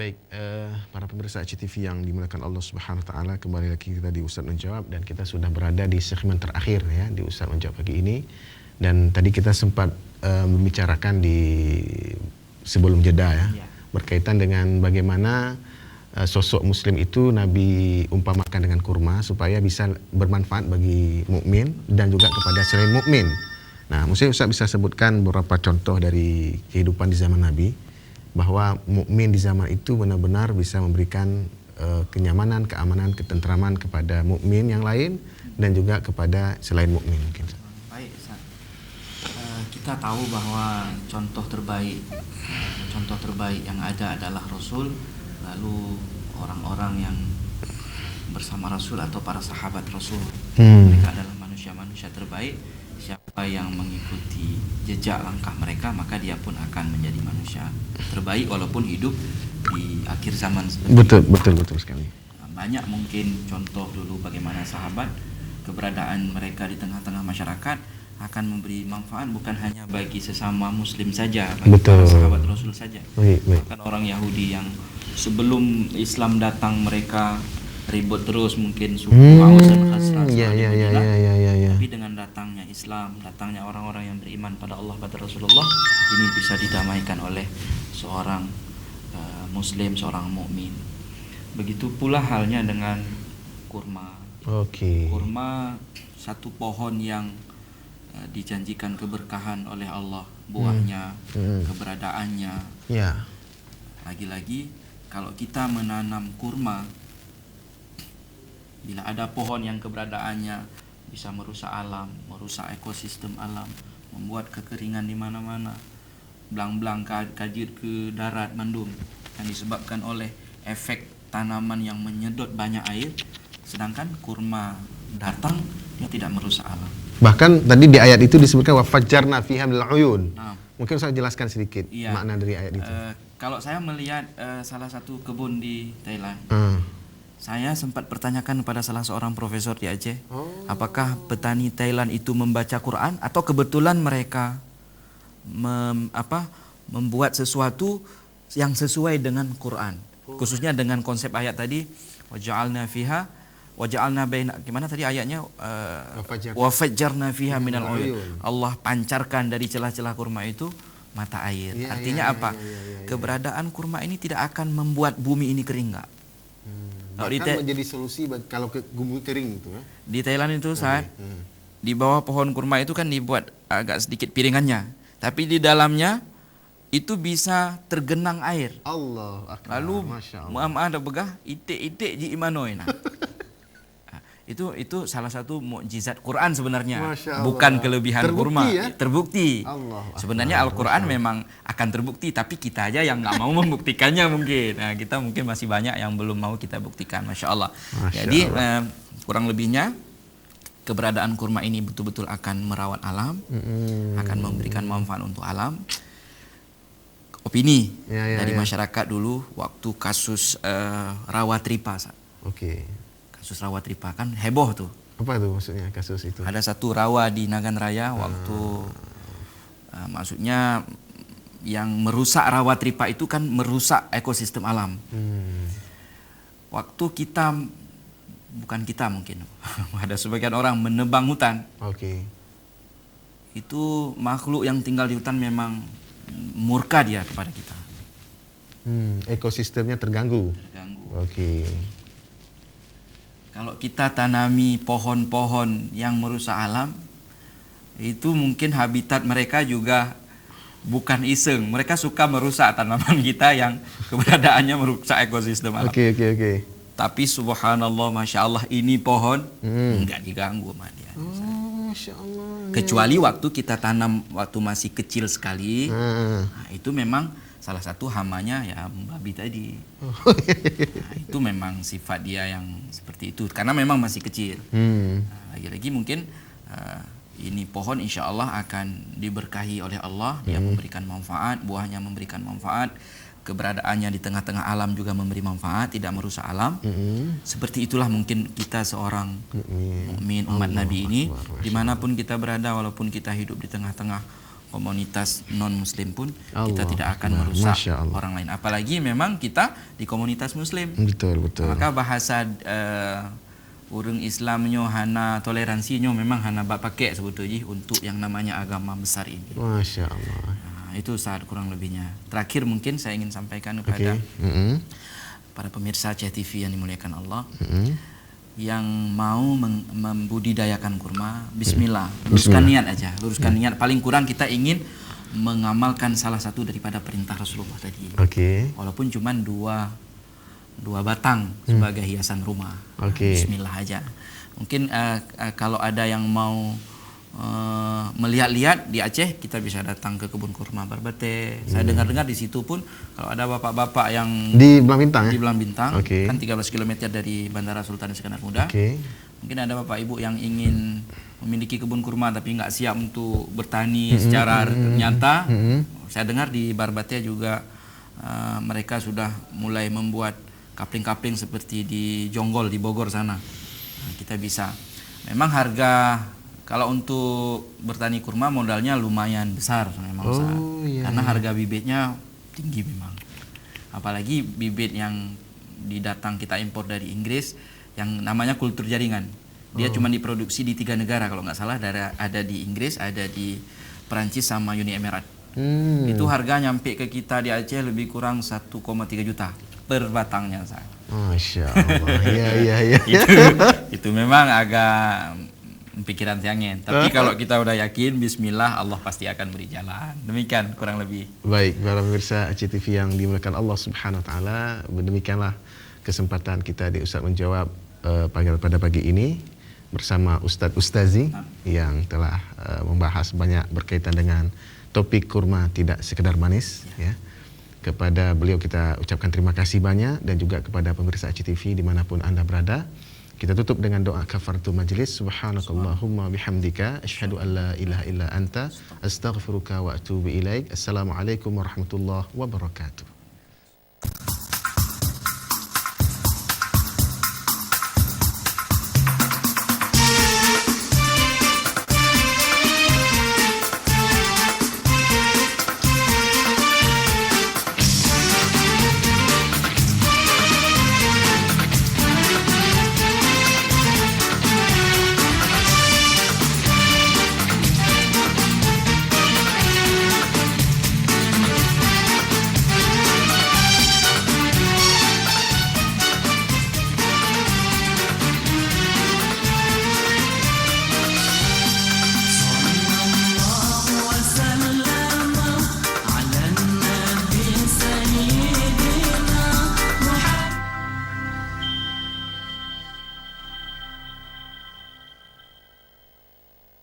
Baik, para pemirsa CTV yang dimuliakan Allah Subhanahu wa taala, kembali lagi kita di Ustaz Menjawab dan kita sudah berada di segmen terakhir ya di Ustaz Menjawab pagi ini. Dan tadi kita sempat membicarakan di sebelum jeda ya, berkaitan dengan bagaimana sosok muslim itu Nabi umpamakan dengan kurma supaya bisa bermanfaat bagi mukmin dan juga kepada selain mukmin. Nah, mungkin Ustaz bisa sebutkan beberapa contoh dari kehidupan di zaman Nabi, bahwa mukmin di zaman itu benar-benar bisa memberikan kenyamanan, keamanan, ketentraman kepada mukmin yang lain dan juga kepada selain mukmin mungkin. Baik, Ustaz. Kita tahu bahwa contoh terbaik yang ada adalah Rasul, lalu orang-orang yang bersama Rasul atau para sahabat Rasul. Mereka adalah manusia-manusia terbaik. Siapa yang mengikuti jejak langkah mereka, maka dia pun akan menjadi manusia terbaik walaupun hidup di akhir zaman. Betul sekali. Banyak mungkin contoh dulu bagaimana sahabat, keberadaan mereka di tengah-tengah masyarakat akan memberi manfaat bukan hanya bagi sesama muslim saja, bagi para sahabat Rasul saja. Bahkan orang Yahudi yang sebelum Islam datang mereka ribut terus, mungkin suku Aus dan Khazraj. Tapi dengan datangnya Islam, datangnya orang-orang yang beriman pada Allah, pada Rasulullah, ini bisa didamaikan oleh seorang muslim, seorang mukmin. Begitu pula halnya dengan kurma. Kurma satu pohon yang dijanjikan keberkahan oleh Allah, buahnya, keberadaannya. Lagi-lagi kalau kita menanam kurma, bila ada pohon yang keberadaannya bisa merusak alam, merusak ekosistem alam, membuat kekeringan di mana-mana, belang-belang kajir ke darat mendung, yang disebabkan oleh efek tanaman yang menyedot banyak air, sedangkan kurma datang dia tidak merusak alam. Bahkan tadi di ayat itu disebutkan wa fajjarna fiha minal uyun. Mungkin saya jelaskan sedikit makna dari ayat itu. Kalau saya melihat salah satu kebun di Thailand, saya sempat pertanyakan kepada salah seorang profesor di Aceh, apakah petani Thailand itu membaca Quran atau kebetulan mereka membuat sesuatu yang sesuai dengan Quran, khususnya dengan konsep ayat tadi, waja'alna baina, gimana tadi ayatnya, wa fajjarna fiha minal uyun. Allah pancarkan dari celah-celah kurma itu mata air. Artinya apa? Keberadaan kurma ini tidak akan membuat bumi ini kering, enggak. Bahkan menjadi solusi kalau bumi kering itu ya. Di Thailand itu saat di bawah pohon kurma itu kan dibuat agak sedikit piringannya, tapi di dalamnya itu bisa tergenang air. Allah akbar. Lalu ada begah itik-itik ji imanoina. Itu salah satu mukjizat Quran sebenarnya, bukan kelebihan kurma. Terbukti. Sebenarnya Al-Quran memang akan terbukti, tapi kita aja yang nggak mau membuktikannya mungkin. Nah, kita mungkin masih banyak yang belum mau kita buktikan, Masya Allah. Jadi kurang lebihnya keberadaan kurma ini betul-betul akan merawat alam, akan memberikan manfaat untuk alam. Opini dari masyarakat dulu waktu kasus rawa tripa. Kasus rawa tripa kan heboh tuh. Apa tuh maksudnya kasus itu? Ada satu rawa di Nagan Raya waktu maksudnya yang merusak rawa tripa itu kan merusak ekosistem alam. Waktu kita, bukan kita mungkin, ada sebagian orang menebang hutan. Itu makhluk yang tinggal di hutan memang murka dia kepada kita. Ekosistemnya terganggu. Kalau kita tanami pohon-pohon yang merusak alam, itu mungkin habitat mereka juga bukan iseng. Mereka suka merusak tanaman kita yang keberadaannya merusak ekosistem alam. Tapi subhanallah, Masya Allah, ini pohon enggak diganggu sama dia. Masya Allah. Kecuali waktu kita tanam waktu masih kecil sekali, nah, itu memang salah satu hamanya ya babi tadi. Nah, itu memang sifat dia yang seperti itu karena memang masih kecil. Nah, lagi-lagi mungkin ini pohon insya Allah akan diberkahi oleh Allah. Dia memberikan manfaat, buahnya memberikan manfaat, keberadaannya di tengah-tengah alam juga memberi manfaat, tidak merusak alam. Seperti itulah mungkin kita seorang mukmin umat Nabi ini, dimanapun kita berada, walaupun kita hidup di tengah-tengah komunitas non muslim pun kita Allah tidak akan Akbar. merusak Masya Allah. orang lain. Apalagi memang kita di komunitas muslim. Betul. Maka bahasa orang Islamnya hana toleransinya memang hana bak pakai sebetulnya untuk yang namanya agama besar ini. Masya Allah. Nah, itu saat kurang lebihnya. Terakhir mungkin saya ingin sampaikan kepada para pemirsa CTV yang dimuliakan Allah, yang mau membudidayakan kurma, bismillah, luruskan niat aja, luruskan niat. Paling kurang kita ingin mengamalkan salah satu daripada perintah Rasulullah tadi. Walaupun cuma dua batang sebagai hiasan rumah. Bismillah aja. Mungkin kalau ada yang mau melihat-lihat di Aceh, kita bisa datang ke kebun kurma Barbate. Saya dengar-dengar di situ pun kalau ada bapak-bapak yang di Belang Bintang, di Belang Bintang, kan 13 km dari Bandara Sultan Iskandar Muda. Mungkin ada bapak ibu yang ingin memiliki kebun kurma tapi nggak siap untuk bertani secara nyata. Saya dengar di Barbate juga mereka sudah mulai membuat kapling-kapling seperti di Jonggol di Bogor sana. Nah, kita bisa. Memang harga kalau untuk bertani kurma modalnya lumayan besar memang, karena harga bibitnya tinggi memang. Apalagi bibit yang kita impor dari Inggris yang namanya kultur jaringan. Dia cuma diproduksi di 3 negara kalau nggak salah, ada di Inggris, ada di Perancis sama Uni Emirat. Itu harga nyampe ke kita di Aceh lebih kurang 1,3 juta per batangnya. Masya Allah. Iya. Itu memang agak pikiran siangin. Tapi kalau kita udah yakin, bismillah, Allah pasti akan beri jalan. Demikian kurang lebih. Baik, para pemirsa CTV yang dimuliakan Allah Subhanahu wa taala, demikianlah kesempatan kita di Ustaz Menjawab pada pagi ini bersama Ustadz Ustazi yang telah membahas banyak berkaitan dengan topik kurma tidak sekedar manis, ya. Kepada beliau kita ucapkan terima kasih banyak, dan juga kepada pemirsa CTV dimanapun Anda berada. Kita tutup dengan doa kafaratul majlis. Subhanakallahumma bihamdika asyhadu an la ilaha illa anta astaghfiruka wa atubu ilaik. Assalamualaikum warahmatullahi wabarakatuh.